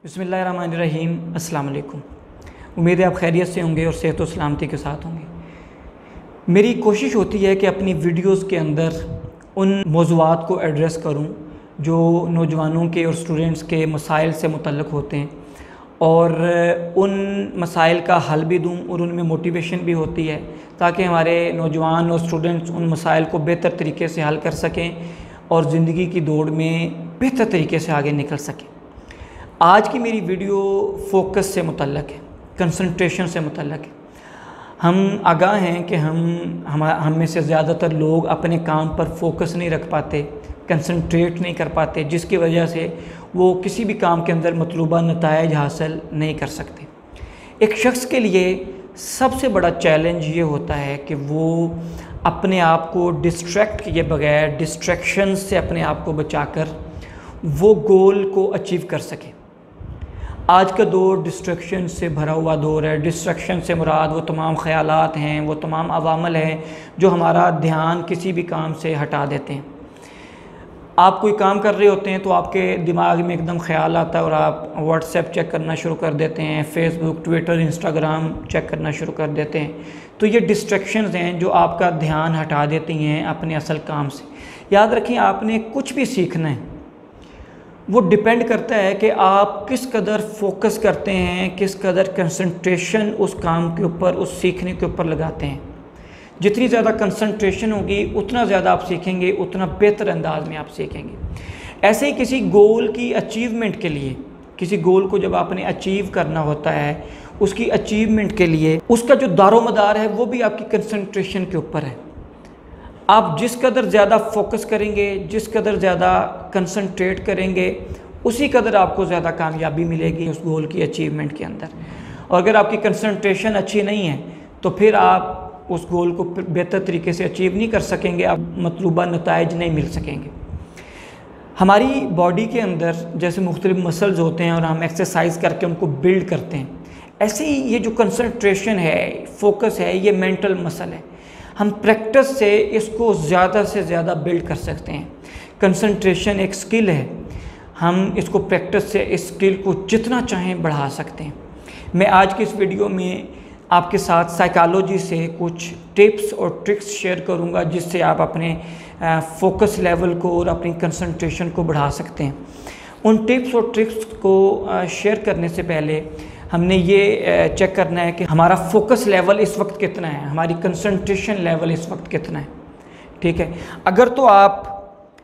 बिस्मिल्लाहिर्रहमानिर्रहीम। अस्सलाम वालेकुम। उम्मीद है आप खैरियत से होंगे और सेहत और सलामती के साथ होंगे। मेरी कोशिश होती है कि अपनी वीडियोस के अंदर उन मौज़ूआत को एड्रेस करूं जो नौजवानों के और स्टूडेंट्स के मसाइल से मुतल्लिक़ होते हैं और उन मसाइल का हल भी दूं और उनमें मोटिवेशन भी होती है ताकि हमारे नौजवान और स्टूडेंट्स उन मसाइल को बेहतर तरीके से हल कर सकें और ज़िंदगी की दौड़ में बेहतर तरीके से आगे निकल सकें। आज की मेरी वीडियो फोकस से मुतल्लिक़ है, कंसंट्रेशन से मुतल्लिक़ है। हम आगाह हैं कि हम में से ज़्यादातर लोग अपने काम पर फोकस नहीं रख पाते, कंसंट्रेट नहीं कर पाते, जिसकी वजह से वो किसी भी काम के अंदर मतलूबा नताइज हासिल नहीं कर सकते। एक शख्स के लिए सबसे बड़ा चैलेंज ये होता है कि वो अपने आप को डिस्ट्रैक्ट किए बगैर, डिस्ट्रैक्शन से अपने आप को बचाकर वो गोल को अचीव कर सके। आज का दौर डिस्ट्रैक्शन से भरा हुआ दौर है। डिस्ट्रैक्शन से मुराद वो तमाम ख़यालात हैं, वो तमाम अवामल हैं जो हमारा ध्यान किसी भी काम से हटा देते हैं। आप कोई काम कर रहे होते हैं तो आपके दिमाग में एकदम ख़्याल आता है और आप व्हाट्सएप चेक करना शुरू कर देते हैं, फेसबुक, ट्विटर, इंस्टाग्राम चेक करना शुरू कर देते हैं। तो ये डिस्ट्रैक्शंस हैं जो आपका ध्यान हटा देती हैं अपने असल काम से। याद रखें, आपने कुछ भी सीखना है वो डिपेंड करता है कि आप किस कदर फोकस करते हैं, किस कदर कंसंट्रेशन उस काम के ऊपर, उस सीखने के ऊपर लगाते हैं। जितनी ज़्यादा कंसंट्रेशन होगी उतना ज़्यादा आप सीखेंगे, उतना बेहतर अंदाज में आप सीखेंगे। ऐसे ही किसी गोल की अचीवमेंट के लिए, किसी गोल को जब आपने अचीव करना होता है, उसकी अचीवमेंट के लिए उसका जो दारोमदार है वो भी आपकी कंसंट्रेशन के ऊपर है। आप जिस कदर ज़्यादा फोकस करेंगे, जिस कदर ज़्यादा कंसंट्रेट करेंगे, उसी कदर आपको ज़्यादा कामयाबी मिलेगी उस गोल की अचीवमेंट के अंदर। और अगर आपकी कंसंट्रेशन अच्छी नहीं है तो फिर आप उस गोल को बेहतर तरीके से अचीव नहीं कर सकेंगे, आप मतलूबा नताइज नहीं मिल सकेंगे। हमारी बॉडी के अंदर जैसे मुख्तलिफ मसल्स होते हैं और हम एक्सरसाइज करके उनको बिल्ड करते हैं, ऐसे ही ये जो कंसंट्रेशन है, फोकस है, ये मेंटल मसल है। हम प्रैक्टिस से इसको ज़्यादा से ज़्यादा बिल्ड कर सकते हैं। कंसंट्रेशन एक स्किल है, हम इसको प्रैक्टिस से इस स्किल को जितना चाहें बढ़ा सकते हैं। मैं आज की इस वीडियो में आपके साथ साइकोलॉजी से कुछ टिप्स और ट्रिक्स शेयर करूंगा जिससे आप अपने फोकस लेवल को और अपनी कंसंट्रेशन को बढ़ा सकते हैं। उन टिप्स और ट्रिक्स को शेयर करने से पहले हमने ये चेक करना है कि हमारा फोकस लेवल इस वक्त कितना है, हमारी कंसंट्रेशन लेवल इस वक्त कितना है। ठीक है, अगर तो आप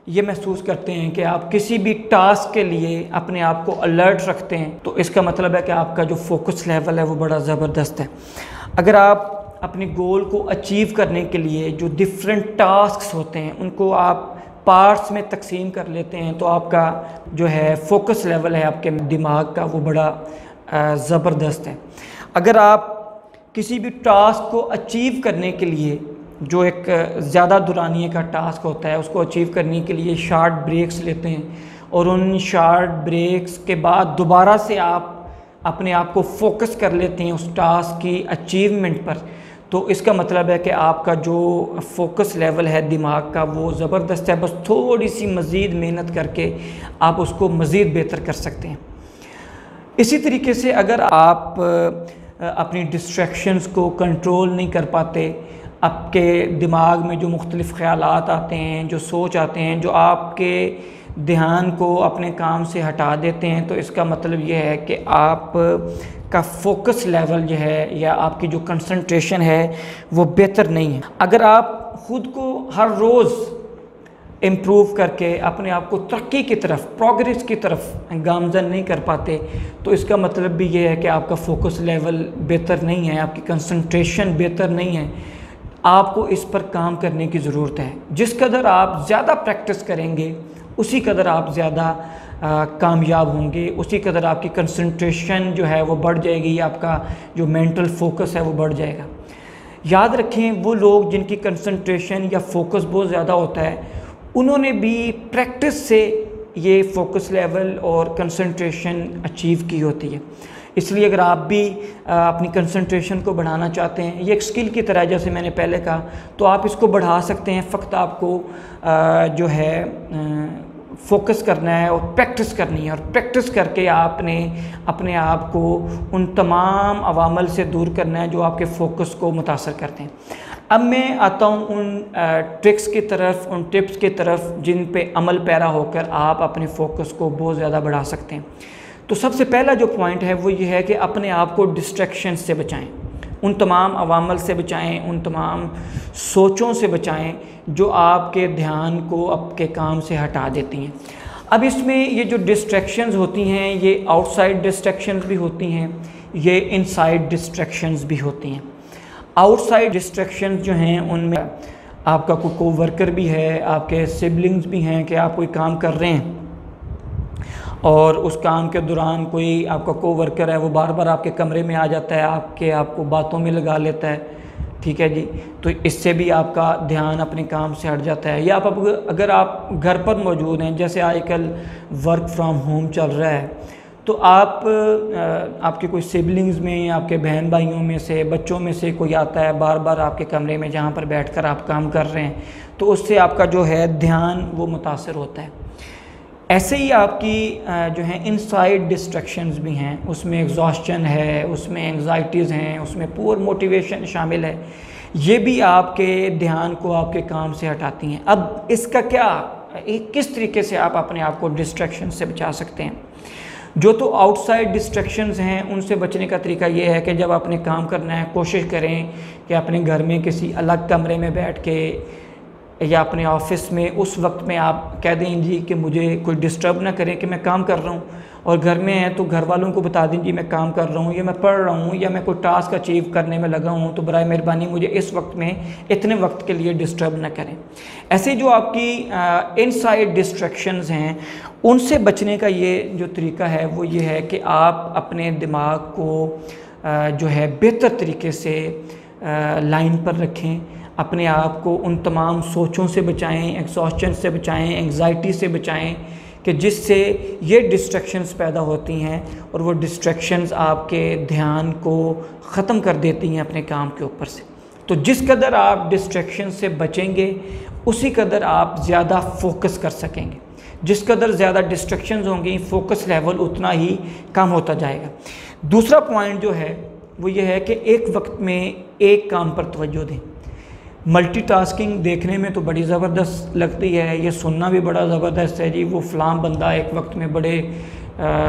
ये महसूस करते हैं कि आप किसी भी टास्क के लिए अपने आप को अलर्ट रखते हैं तो इसका मतलब है कि आपका जो फोकस लेवल है वो बड़ा ज़बरदस्त है। अगर आप अपने गोल को अचीव करने के लिए जो डिफरेंट टास्क्स होते हैं उनको आप पार्ट्स में तकसीम कर लेते हैं तो आपका जो है फोकस लेवल है आपके दिमाग का वो बड़ा ज़बरदस्त है। अगर आप किसी भी टास्क को अचीव करने के लिए, जो एक ज़्यादा दुरानिए का टास्क होता है, उसको अचीव करने के लिए शार्ट ब्रेक्स लेते हैं और उन शार्ट ब्रेक्स के बाद दोबारा से आप अपने आप को फोकस कर लेते हैं उस टास्क की अचीवमेंट पर, तो इसका मतलब है कि आपका जो फोकस लेवल है दिमाग का वो ज़बरदस्त है। बस थोड़ी सी मज़ीद मेहनत करके आप उसको मज़ीद बेहतर कर सकते हैं। इसी तरीके से अगर आप अपनी डिस्ट्रैक्शंस को कंट्रोल नहीं कर पाते, आपके दिमाग में जो मुख्तलिफ़ ख़यालात आते हैं, जो सोच आते हैं, जो आपके ध्यान को अपने काम से हटा देते हैं, तो इसका मतलब ये है कि आप का फोकस लेवल जो है या आपकी जो कंसंट्रेशन है वो बेहतर नहीं है। अगर आप ख़ुद को हर रोज़ इम्प्रूव करके अपने आप को तरक्की की तरफ, प्रोग्रेस की तरफ गामज़न नहीं कर पाते तो इसका मतलब भी ये है कि आपका फोकस लेवल बेहतर नहीं है, आपकी कंसंट्रेशन बेहतर नहीं है। आपको इस पर काम करने की ज़रूरत है। जिस कदर आप ज़्यादा प्रैक्टिस करेंगे उसी कदर आप ज़्यादा कामयाब होंगे, उसी कदर आपकी कंसंट्रेशन जो है वो बढ़ जाएगी, आपका जो मेंटल फोकस है वो बढ़ जाएगा। याद रखें, वो लोग जिनकी कंसंट्रेशन या फोकस बहुत ज़्यादा होता है उन्होंने भी प्रैक्टिस से ये फोकस लेवल और कंसंट्रेशन अचीव की होती है। इसलिए अगर आप भी अपनी कंसंट्रेशन को बढ़ाना चाहते हैं, ये एक स्किल की तरह जैसे मैंने पहले कहा, तो आप इसको बढ़ा सकते हैं। फ़क्त आपको जो है फोकस करना है और प्रैक्टिस करनी है, और प्रैक्टिस करके आपने अपने आप को उन तमाम अवामल से दूर करना है जो आपके फोकस को मुतासर करते हैं। अब मैं आता हूँ उन ट्रिक्स की तरफ, उन टिप्स की तरफ जिन पे अमल पैरा होकर आप अपने फोकस को बहुत ज़्यादा बढ़ा सकते हैं। तो सबसे पहला जो पॉइंट है वो ये है कि अपने आप को डिस्ट्रैक्शन से बचाएं, उन तमाम अवामल से बचाएं, उन तमाम सोचों से बचाएं जो आपके ध्यान को आपके काम से हटा देती हैं। अब इसमें ये जो डिस्ट्रैक्शंस होती हैं ये आउटसाइड डिस्ट्रैक्शंस भी होती हैं, ये इनसाइड डिस्ट्रैक्शंस भी होती हैं। आउटसाइड डिस्ट्रैक्शंस जो हैं उनमें आपका कोई कोवर्कर भी है, आपके सिबलिंग्स भी हैं कि आप कोई काम कर रहे हैं और उस काम के दौरान कोई आपका कोवर्कर है वो बार बार आपके कमरे में आ जाता है, आपको बातों में लगा लेता है, ठीक है जी। तो इससे भी आपका ध्यान अपने काम से हट जाता है। या आप अगर आप घर पर मौजूद हैं, जैसे आजकल वर्क फ्रॉम होम चल रहा है, तो आपके कोई सिबलिंग्स में, आपके बहन भाइयों में से, बच्चों में से कोई आता है बार बार आपके कमरे में जहाँ पर बैठकर आप काम कर रहे हैं, तो उससे आपका जो है ध्यान वो मुतासर होता है। ऐसे ही आपकी जो है इनसाइड डिस्ट्रैक्शंस भी हैं, उसमें एग्जॉस्शन है, उसमें एंग्जाइटीज़ हैं, उसमें पुअर मोटिवेशन शामिल है, ये भी आपके ध्यान को आपके काम से हटाती हैं। अब इसका किस तरीके से आप अपने आप को डिस्ट्रैक्शन से बचा सकते हैं? जो तो आउटसाइड डिस्ट्रैक्शंस हैं उनसे बचने का तरीका ये है कि जब आपने काम करना है कोशिश करें कि अपने घर में किसी अलग कमरे में बैठ के या अपने ऑफिस में उस वक्त में आप कह दें जी कि मुझे कोई डिस्टर्ब ना करें कि मैं काम कर रहा हूँ, और घर में है तो घर वालों को बता दें जी मैं काम कर रहा हूँ या मैं पढ़ रहा हूँ या मैं कोई टास्क अचीव करने में लगा हूँ, तो बराए मेहरबानी मुझे इस वक्त में इतने वक्त के लिए डिस्टर्ब ना करें। ऐसे जो आपकी इनसाइड डिस्ट्रैक्शंस हैं उनसे बचने का ये जो तरीका है वो ये है कि आप अपने दिमाग को जो है बेहतर तरीके से लाइन पर रखें, अपने आप को उन तमाम सोचों से बचाएं, एग्जॉस्शन से बचाएं, एंग्जाइटी से बचाएं कि जिससे ये डिस्ट्रैक्शंस पैदा होती हैं और वो डिस्ट्रैक्शंस आपके ध्यान को ख़त्म कर देती हैं अपने काम के ऊपर से। तो जिस कदर आप डिस्ट्रैक्शन से बचेंगे उसी कदर आप ज़्यादा फोकस कर सकेंगे। जिस कदर ज़्यादा डिस्ट्रैक्शंस होंगी फोकस लेवल उतना ही कम होता जाएगा। दूसरा पॉइंट जो है वो ये है कि एक वक्त में एक काम पर तवज्जो दें। मल्टीटास्किंग देखने में तो बड़ी ज़बरदस्त लगती है, ये सुनना भी बड़ा ज़बरदस्त है जी, वो फ़लाँ बंदा एक वक्त में बड़े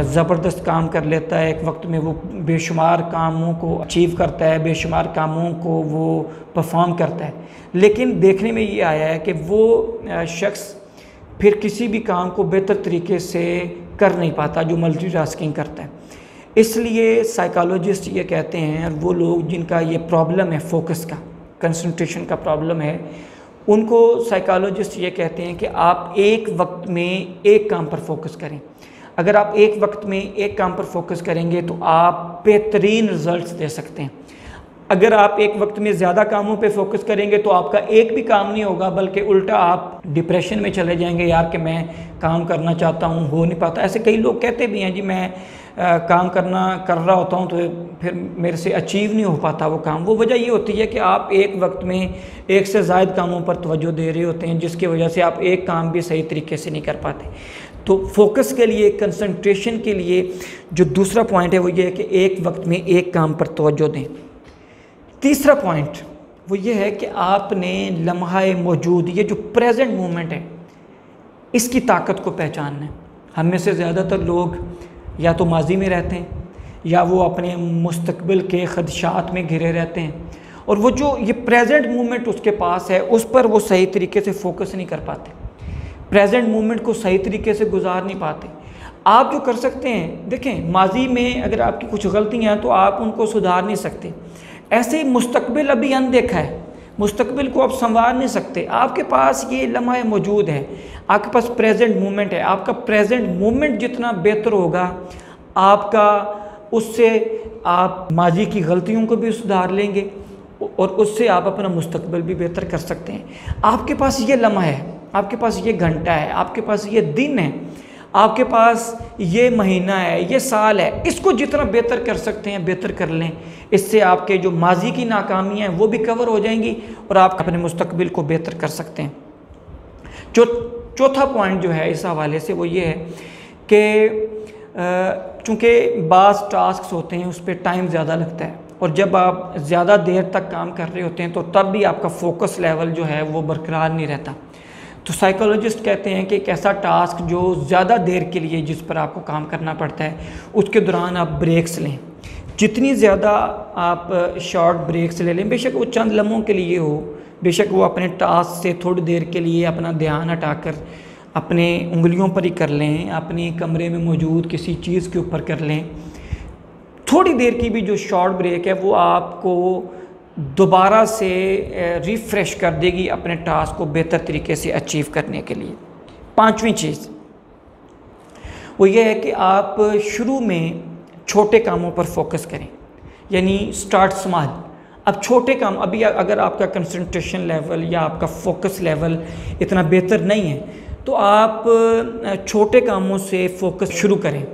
ज़बरदस्त काम कर लेता है, एक वक्त में वो बेशुमार कामों को अचीव करता है, बेशुमार कामों को वो परफॉर्म करता है। लेकिन देखने में ये आया है कि वो शख्स फिर किसी भी काम को बेहतर तरीके से कर नहीं पाता जो मल्टीटास्किंग करता है। इसलिए साइकोलॉजिस्ट ये कहते हैं, और वो लोग जिनका ये प्रॉब्लम है फोकस का, कंसंट्रेशन का प्रॉब्लम है, उनको साइकोलॉजिस्ट ये कहते हैं कि आप एक वक्त में एक काम पर फोकस करें। अगर आप एक वक्त में एक काम पर फोकस करेंगे तो आप बेहतरीन रिजल्ट्स दे सकते हैं। अगर आप एक वक्त में ज़्यादा कामों पे फोकस करेंगे तो आपका एक भी काम नहीं होगा, बल्कि उल्टा आप डिप्रेशन में चले जाएंगे, यार कि मैं काम करना चाहता हूँ हो नहीं पाता। ऐसे कई लोग कहते भी हैं जी मैं काम कर रहा होता हूँ तो फिर मेरे से अचीव नहीं हो पाता वो काम। वो वजह ये होती है कि आप एक वक्त में एक से ज़ायद कामों पर तवज्जो दे रहे होते हैं, जिसकी वजह से आप एक काम भी सही तरीके से नहीं कर पाते। तो फोकस के लिए, कंसंट्रेशन के लिए जो दूसरा पॉइंट है वो ये है कि एक वक्त में एक काम पर तवज्जो दें। तीसरा पॉइंट वो ये है कि आपने लम्हा मौजूद, ये जो प्रेजेंट मोमेंट है, इसकी ताकत को पहचानना है। हम में से ज़्यादातर लोग या तो माजी में रहते हैं या वो अपने मुस्तकबिल के खदशात में घिरे रहते हैं, और वो जो ये प्रेजेंट मोमेंट उसके पास है उस पर वो सही तरीके से फोकस नहीं कर पाते, प्रेजेंट मोमेंट को सही तरीके से गुजार नहीं पाते। आप जो कर सकते हैं, देखें माजी में अगर आपकी कुछ गलतियाँ हैं तो आप उनको सुधार नहीं सकते। ऐसे ही मुस्तकबिल अभी अनदेखा है, मुस्तकबिल को आप संवार नहीं सकते। आपके पास ये लम्हा मौजूद है, आपके पास प्रेजेंट मोमेंट है। आपका प्रेजेंट मोमेंट जितना बेहतर होगा आपका, उससे आप माजी की गलतियों को भी सुधार लेंगे और उससे आप अपना मुस्तकबिल भी बेहतर कर सकते हैं। आपके पास ये लम्हा है, आपके पास ये घंटा है, आपके पास ये दिन है, आपके पास ये महीना है, ये साल है। इसको जितना बेहतर कर सकते हैं बेहतर कर लें। इससे आपके जो माजी की नाकामियाँ हैं वो भी कवर हो जाएंगी और आप अपने मुस्तकबिल को बेहतर कर सकते हैं। जो चौथा पॉइंट जो है इस हवाले से वो ये है कि चूँकि बाज़ टास्क होते हैं उस पर टाइम ज़्यादा लगता है, और जब आप ज़्यादा देर तक काम कर रहे होते हैं तो तब भी आपका फोकस लेवल जो है वो बरकरार नहीं रहता। तो साइकोलॉजिस्ट कहते हैं कि एक ऐसा टास्क जो ज़्यादा देर के लिए जिस पर आपको काम करना पड़ता है उसके दौरान आप ब्रेक्स लें। जितनी ज़्यादा आप शॉर्ट ब्रेक्स ले लें, बेशक वो चंद लम्हों के लिए हो, बेशक वो अपने टास्क से थोड़ी देर के लिए अपना ध्यान हटाकर अपने उंगलियों पर ही कर लें, अपने कमरे में मौजूद किसी चीज़ के ऊपर कर लें। थोड़ी देर की भी जो शॉर्ट ब्रेक है वो आपको दोबारा से रिफ़्रेश कर देगी अपने टास्क को बेहतर तरीके से अचीव करने के लिए। पांचवी चीज़ वो ये है कि आप शुरू में छोटे कामों पर फोकस करें, यानी स्टार्ट स्मॉल। अब छोटे काम, अभी अगर आपका कंसंट्रेशन लेवल या आपका फोकस लेवल इतना बेहतर नहीं है तो आप छोटे कामों से फोकस शुरू करें।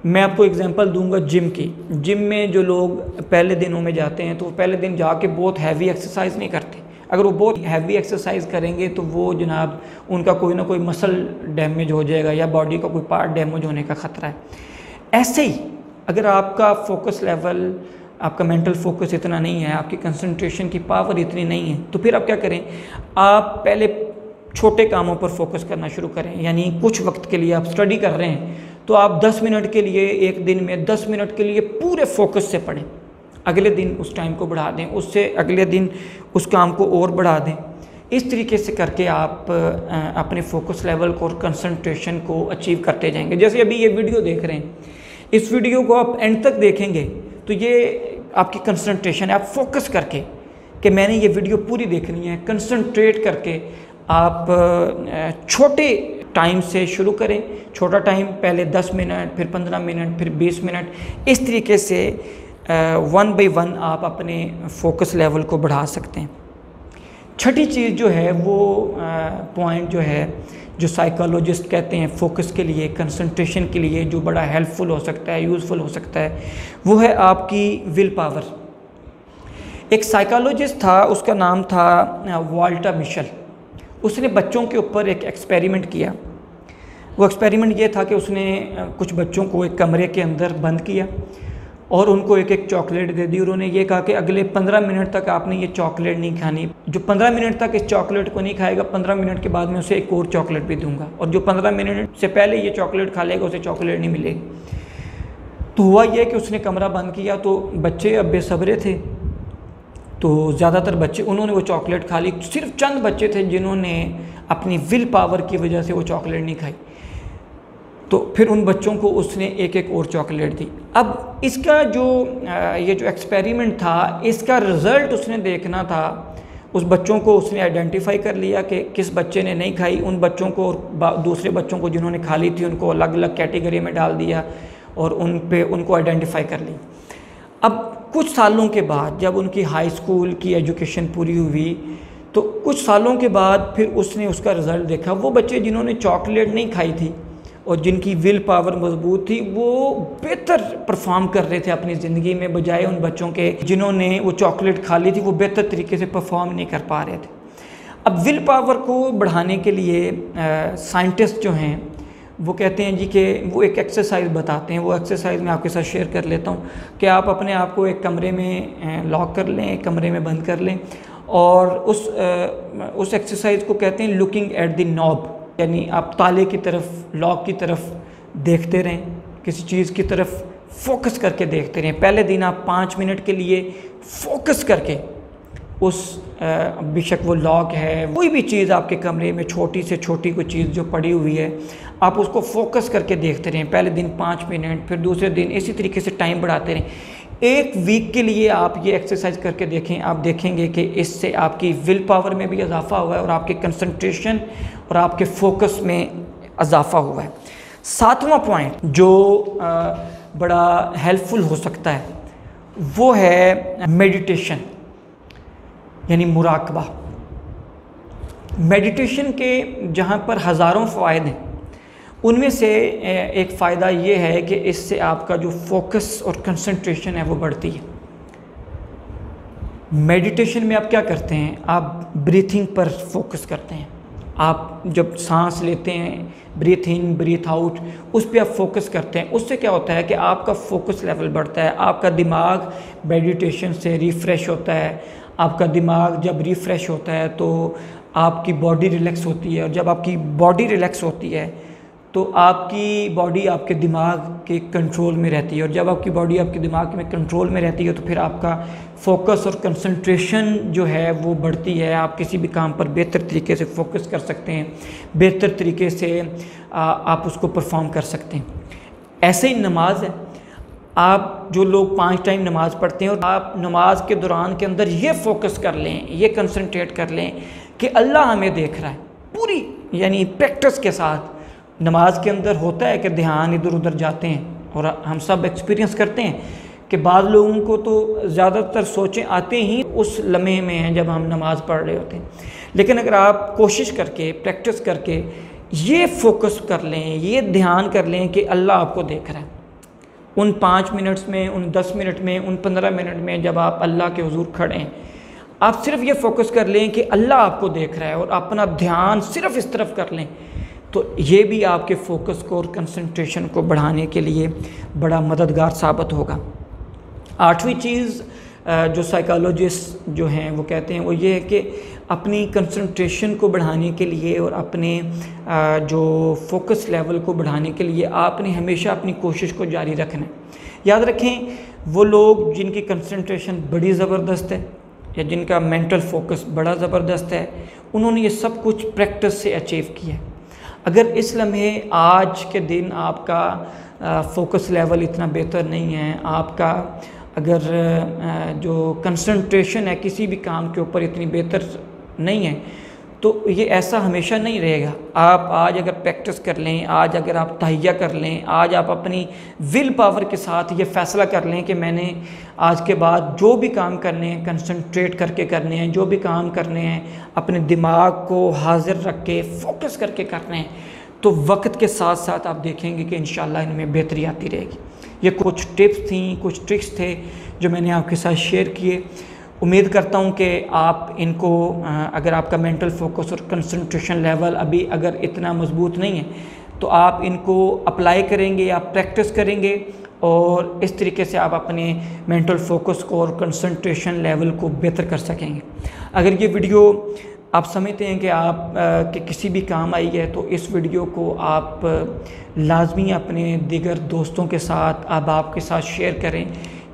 मैं आपको एग्जांपल दूंगा जिम की। जिम में जो लोग पहले दिनों में जाते हैं तो वो पहले दिन जाके बहुत हैवी एक्सरसाइज नहीं करते। अगर वो बहुत हैवी एक्सरसाइज करेंगे तो वो जनाब उनका कोई ना कोई मसल डैमेज हो जाएगा या बॉडी का कोई पार्ट डैमेज होने का ख़तरा है। ऐसे ही अगर आपका फोकस लेवल, आपका मेंटल फोकस इतना नहीं है, आपकी कंसंट्रेशन की पावर इतनी नहीं है, तो फिर आप क्या करें, आप पहले छोटे कामों पर फोकस करना शुरू करें। यानी कुछ वक्त के लिए आप स्टडी कर रहे हैं तो आप 10 मिनट के लिए, एक दिन में 10 मिनट के लिए पूरे फोकस से पढ़ें। अगले दिन उस टाइम को बढ़ा दें, उससे अगले दिन उस काम को और बढ़ा दें। इस तरीके से करके आप अपने फोकस लेवल को और कंसंट्रेशन को अचीव करते जाएंगे। जैसे अभी ये वीडियो देख रहे हैं, इस वीडियो को आप एंड तक देखेंगे तो ये आपकी कंसंट्रेशन है। आप फोकस करके कि मैंने ये वीडियो पूरी देखनी है, कंसंट्रेट करके आप छोटे टाइम से शुरू करें। छोटा टाइम पहले 10 मिनट, फिर 15 मिनट, फिर 20 मिनट, इस तरीके से 1 बाय 1 आप अपने फोकस लेवल को बढ़ा सकते हैं। छठी चीज़ जो है वो पॉइंट जो है, जो साइकोलॉजिस्ट कहते हैं फोकस के लिए, कंसंट्रेशन के लिए जो बड़ा हेल्पफुल हो सकता है, यूज़फुल हो सकता है, वो है आपकी विल पावर। एक साइकोलॉजिस्ट था, उसका नाम था वाल्टर मिशेल। उसने बच्चों के ऊपर एक एक्सपेरिमेंट किया। वो एक्सपेरिमेंट ये था कि उसने कुछ बच्चों को एक कमरे के अंदर बंद किया और उनको एक एक चॉकलेट दे दी। उन्होंने ये कहा कि अगले 15 मिनट तक आपने ये चॉकलेट नहीं खानी। जो 15 मिनट तक इस चॉकलेट को नहीं खाएगा, 15 मिनट के बाद मैं उसे एक और चॉकलेट भी दूंगा, और जो 15 मिनट से पहले ये चॉकलेट खा लेगा उसे चॉकलेट नहीं मिलेगी। तो हुआ ये कि उसने कमरा बंद किया तो बच्चे अब बेसब्रे थे, तो ज़्यादातर बच्चे उन्होंने वो चॉकलेट खा ली। सिर्फ चंद बच्चे थे जिन्होंने अपनी विल पावर की वजह से वो चॉकलेट नहीं खाई। तो फिर उन बच्चों को उसने एक एक और चॉकलेट दी। अब इसका जो ये जो एक्सपेरिमेंट था, इसका रिज़ल्ट उसने देखना था। उस बच्चों को उसने आइडेंटिफाई कर लिया कि किस बच्चे ने नहीं खाई। उन बच्चों को और दूसरे बच्चों को जिन्होंने खा ली थी उनको अलग अलग कैटेगरी में डाल दिया और उनको आइडेंटिफाई कर ली। अब कुछ सालों के बाद जब उनकी हाई स्कूल की एजुकेशन पूरी हुई तो कुछ सालों के बाद फिर उसने उसका रिज़ल्ट देखा। वो बच्चे जिन्होंने चॉकलेट नहीं खाई थी और जिनकी विल पावर मजबूत थी, वो बेहतर परफॉर्म कर रहे थे अपनी ज़िंदगी में, बजाय उन बच्चों के जिन्होंने वो चॉकलेट खा ली थी। वो बेहतर तरीके से परफॉर्म नहीं कर पा रहे थे। अब विल पावर को बढ़ाने के लिए साइंटिस्ट जो हैं वो कहते हैं जी कि वो एक एक्सरसाइज बताते हैं। वो एक्सरसाइज मैं आपके साथ शेयर कर लेता हूँ कि आप अपने आप को एक कमरे में लॉक कर लें, एक कमरे में बंद कर लें, और उस एक्सरसाइज को कहते हैं लुकिंग एट द नॉब। यानी आप ताले की तरफ, लॉक की तरफ देखते रहें, किसी चीज़ की तरफ फोकस करके देखते रहें। पहले दिन आप 5 मिनट के लिए फोकस करके उस बेशक वो लॉक है, कोई भी चीज़ आपके कमरे में छोटी से छोटी कोई चीज़ जो पड़ी हुई है, आप उसको फोकस करके देखते रहें। पहले दिन 5 मिनट, फिर दूसरे दिन, इसी तरीके से टाइम बढ़ाते रहें। 1 वीक के लिए आप ये एक्सरसाइज करके देखें। आप देखेंगे कि इससे आपकी विल पावर में भी इजाफा हुआ है और आपके कंसंट्रेशन और आपके फोकस में इजाफा हुआ है। 7वां पॉइंट जो बड़ा हेल्पफुल हो सकता है वो है मेडिटेशन, यानी मुराकबा। मेडिटेशन के जहाँ पर हज़ारों फ़ायदे हैं, उनमें से एक फ़ायदा ये है कि इससे आपका जो फोकस और कंसंट्रेशन है वो बढ़ती है। मेडिटेशन में आप क्या करते हैं, आप ब्रीथिंग पर फोकस करते हैं। आप जब सांस लेते हैं, ब्रीथ इन ब्रीथ आउट, उस पर आप फोकस करते हैं, उससे क्या होता है कि आपका फोकस लेवल बढ़ता है, आपका दिमाग मेडिटेशन से रिफ़्रेश होता है। आपका दिमाग जब रिफ़्रेश होता है तो आपकी बॉडी रिलैक्स होती है, और जब आपकी बॉडी रिलैक्स होती है तो आपकी बॉडी आपके दिमाग के कंट्रोल में रहती है, और जब आपकी बॉडी आपके दिमाग में कंट्रोल में रहती है तो फिर आपका फोकस और कंसंट्रेशन जो है वो बढ़ती है। आप किसी भी काम पर बेहतर तरीके से फोकस कर सकते हैं, बेहतर तरीके से आप उसको परफॉर्म कर सकते हैं। ऐसे ही नमाज है, आप जो लोग 5 टाइम नमाज़ पढ़ते हैं और आप नमाज के दौरान के अंदर ये फोकस कर लें, ये कंसंट्रेट कर लें कि अल्लाह हमें देख रहा है, पूरी यानी प्रैक्टिस के साथ। नमाज के अंदर होता है कि ध्यान इधर उधर जाते हैं, और हम सब एक्सपीरियंस करते हैं कि बाद लोगों को तो ज़्यादातर सोचें आते ही उस लम्हे में हैं जब हम नमाज़ पढ़ रहे होते हैं। लेकिन अगर आप कोशिश करके प्रैक्टिस करके ये फोकस कर लें, ये ध्यान कर लें कि अल्लाह आपको देख रहा है, उन 5 मिनट्स में, उन 10 मिनट में, उन 15 मिनट में जब आप अल्लाह के हुजूर खड़े हैं, आप सिर्फ ये फोकस कर लें कि अल्लाह आपको देख रहा है और अपना ध्यान सिर्फ इस तरफ कर लें, तो ये भी आपके फोकस को और कंसंट्रेशन को बढ़ाने के लिए बड़ा मददगार साबित होगा। 8वीं चीज़ जो साइकोलॉजिस्ट जो हैं वो कहते हैं वो ये है कि अपनी कंसंट्रेशन को बढ़ाने के लिए और अपने जो फोकस लेवल को बढ़ाने के लिए आपने हमेशा अपनी कोशिश को जारी रखना है। याद रखें, वो लोग जिनकी कंसंट्रेशन बड़ी ज़बरदस्त है या जिनका मेंटल फोकस बड़ा ज़बरदस्त है, उन्होंने ये सब कुछ प्रैक्टिस से अचीव किया है। अगर इस लम्हे आज के दिन आपका फोकस लेवल इतना बेहतर नहीं है, आपका अगर जो कंसंट्रेशन है किसी भी काम के ऊपर इतनी बेहतर नहीं है, तो ये ऐसा हमेशा नहीं रहेगा। आप आज अगर प्रैक्टिस कर लें, आज अगर आप तहैया कर लें, आज आप अपनी विल पावर के साथ ये फ़ैसला कर लें कि मैंने आज के बाद जो भी काम करने हैं कंसंट्रेट करके करने हैं, जो भी काम करने हैं अपने दिमाग को हाजिर रख के फोकस करके करने हैं, तो वक्त के साथ साथ आप देखेंगे कि इंशाल्लाह इनमें बेहतरी आती रहेगी। ये कुछ टिप्स थी, कुछ ट्रिक्स थे जो मैंने आपके साथ शेयर किए। उम्मीद करता हूँ कि आप इनको अगर आपका मेंटल फोकस और कंसंट्रेशन लेवल अभी अगर इतना मजबूत नहीं है तो आप इनको अप्लाई करेंगे, आप प्रैक्टिस करेंगे, और इस तरीके से आप अपने मेंटल फोकस को और कंसंट्रेशन लेवल को बेहतर कर सकेंगे। अगर ये वीडियो आप समझते हैं कि आप कि किसी भी काम आई है, तो इस वीडियो को आप लाजमी अपने दीगर दोस्तों के साथ आपके साथ शेयर करें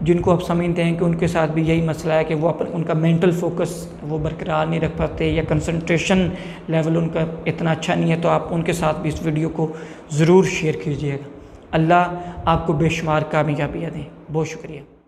जिनको आप समझते हैं कि उनके साथ भी यही मसला है कि वो उनका मेंटल फोकस वो बरकरार नहीं रख पाते या कंसंट्रेशन लेवल उनका इतना अच्छा नहीं है, तो आप उनके साथ भी इस वीडियो को ज़रूर शेयर कीजिएगा। अल्लाह आपको बेशुमार कामयाबियाँ दें। बहुत शुक्रिया।